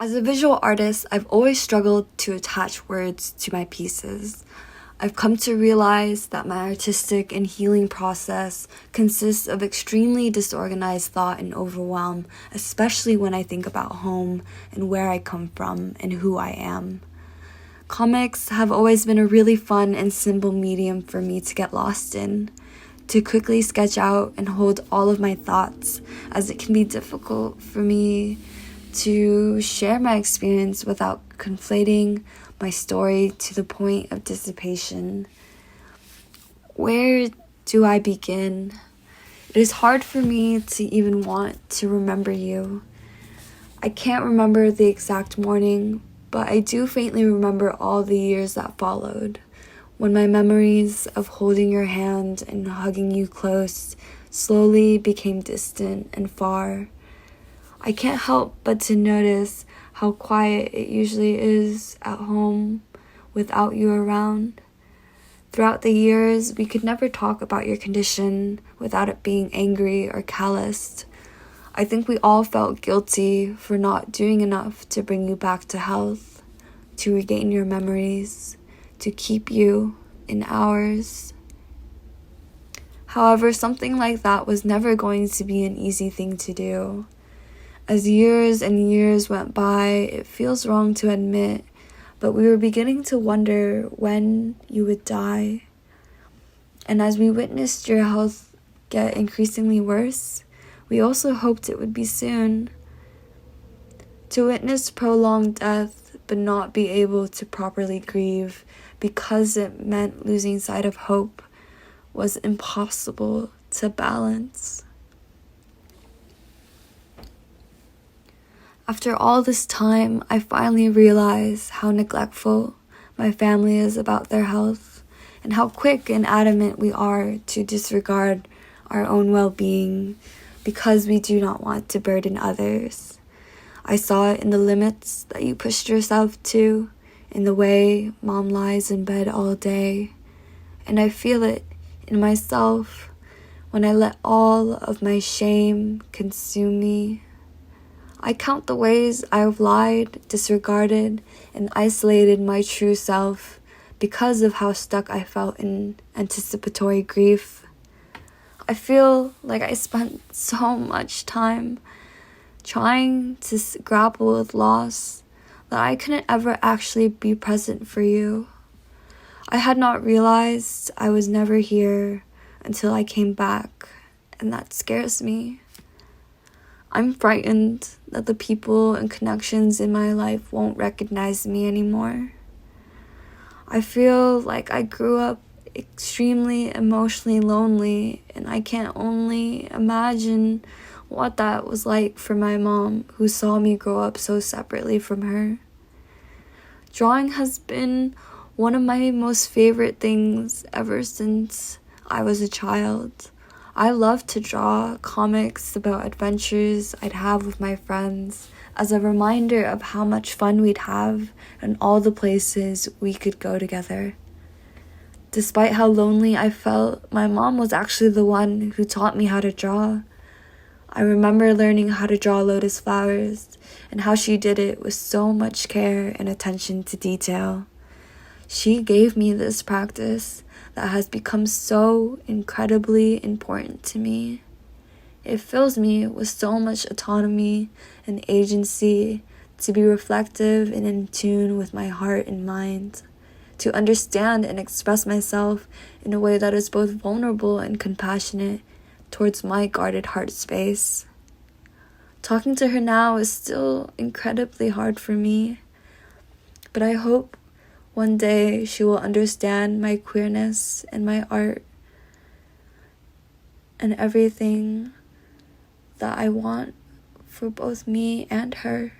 As a visual artist, I've always struggled to attach words to my pieces. I've come to realize that my artistic and healing process consists of extremely disorganized thought and overwhelm, especially when I think about home and where I come from and who I am. Comics have always been a really fun and simple medium for me to get lost in, to quickly sketch out and hold all of my thoughts, as it can be difficult for me to share my experience without conflating my story to the point of dissipation. Where do I begin? It is hard for me to even want to remember you. I can't remember the exact morning, but I do faintly remember all the years that followed, when my memories of holding your hand and hugging you close slowly became distant and far. I can't help but to notice how quiet it usually is at home without you around. Throughout the years, we could never talk about your condition without it being angry or calloused. I think we all felt guilty for not doing enough to bring you back to health, to regain your memories, to keep you in ours. However, something like that was never going to be an easy thing to do. As years and years went by, it feels wrong to admit, but we were beginning to wonder when you would die. And as we witnessed your health get increasingly worse, we also hoped it would be soon. To witness prolonged death but not be able to properly grieve because it meant losing sight of hope was impossible to balance. After all this time, I finally realized how neglectful my family is about their health and how quick and adamant we are to disregard our own well-being because we do not want to burden others. I saw it in the limits that you pushed yourself to, in the way mom lies in bed all day, and I feel it in myself when I let all of my shame consume me. I count the ways I have lied, disregarded, and isolated my true self because of how stuck I felt in anticipatory grief. I feel like I spent so much time trying to grapple with loss that I couldn't ever actually be present for you. I had not realized I was never here until I came back, and that scares me. I'm frightened that the people and connections in my life won't recognize me anymore. I feel like I grew up extremely emotionally lonely, and I can only imagine what that was like for my mom, who saw me grow up so separately from her. Drawing has been one of my most favorite things ever since I was a child. I love to draw comics about adventures I'd have with my friends as a reminder of how much fun we'd have and all the places we could go together. Despite how lonely I felt, my mom was actually the one who taught me how to draw. I remember learning how to draw lotus flowers and how she did it with so much care and attention to detail. She gave me this practice that has become so incredibly important to me. It fills me with so much autonomy and agency to be reflective and in tune with my heart and mind, to understand and express myself in a way that is both vulnerable and compassionate towards my guarded heart space. Talking to her now is still incredibly hard for me, but I hope one day she will understand my queerness and my art and everything that I want for both me and her.